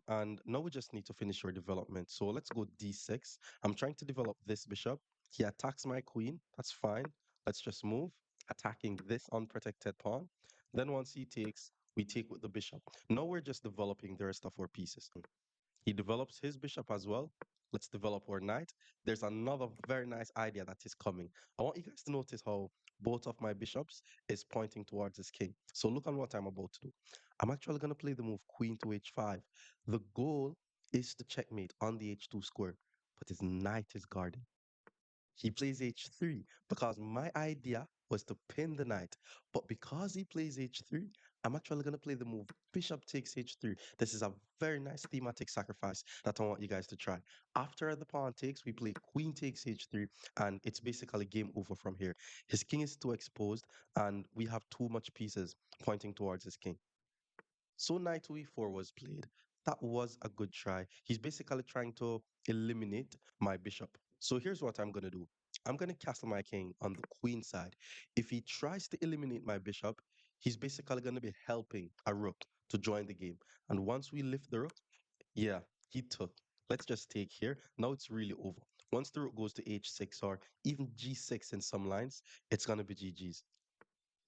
And now we just need to finish our development. So let's go d6. I'm trying to develop this bishop. He attacks my queen. That's fine. Let's just move, attacking this unprotected pawn. Then once he takes, we take with the bishop. Now we're just developing the rest of our pieces. He develops his bishop as well. Let's develop our knight. There's another very nice idea that is coming. I want you guys to notice how both of my bishops is pointing towards his king. So look on what I'm about to do. I'm actually going to play the move queen to h5. The goal is to checkmate on the h2 square, but his knight is guarded. He plays h3 because my idea was to pin the knight. But because he plays h3, I'm actually going to play the move bishop takes h3. This is a very nice thematic sacrifice that I want you guys to try. After the pawn takes, we play queen takes h3, and it's basically game over from here. His king is too exposed, and we have too much pieces pointing towards his king. So knight to e4 was played. That was a good try. He's basically trying to eliminate my bishop. So here's what I'm going to do. I'm going to castle my king on the queen side. If he tries to eliminate my bishop, he's basically going to be helping a rook to join the game. And once we lift the rook, yeah, he took. Let's just take here. Now it's really over. Once the rook goes to h6 or even g6 in some lines, it's going to be GG's.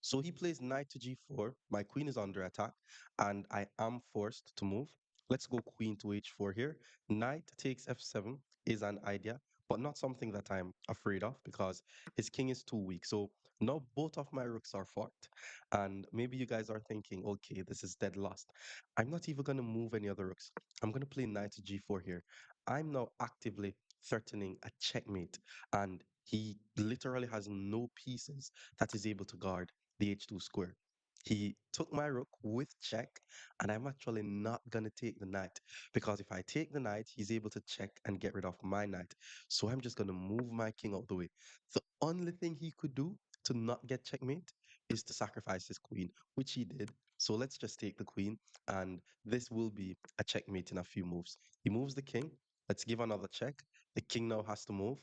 So he plays knight to g4. My queen is under attack, and I am forced to move. Let's go queen to h4 here. Knight takes f7 is an idea, but not something that I'm afraid of because his king is too weak. So now both of my rooks are forked. And maybe you guys are thinking, okay, this is dead lost. I'm not even going to move any other rooks. I'm going to play knight to g4 here. I'm now actively threatening a checkmate, and he literally has no pieces that is able to guard the h2 square. He took my rook with check, and I'm actually not going to take the knight because if I take the knight, he's able to check and get rid of my knight. So I'm just going to move my king out the way. The only thing he could do to not get checkmate is to sacrifice his queen, which he did. So let's just take the queen, and this will be a checkmate in a few moves. He moves the king. Let's give another check. The king now has to move.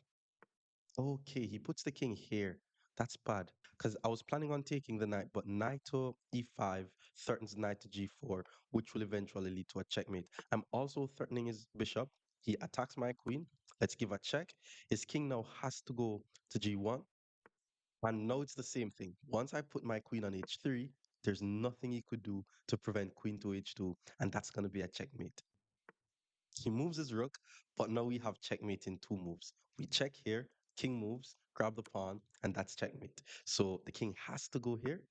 Okay, he puts the king here. That's bad because I was planning on taking the knight, but knight to e5 threatens knight to g4, which will eventually lead to a checkmate. I'm also threatening his bishop. He attacks my queen. Let's give a check. His king now has to go to g1. And now it's the same thing. Once I put my queen on h3, there's nothing he could do to prevent queen to h2, and that's going to be a checkmate. He moves his rook, but now we have checkmate in two moves. We check here, king moves, grab the pawn, and that's checkmate. So the king has to go here,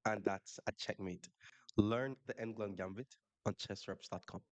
and that's a checkmate. Learn the endgame gambit on chessreps.com.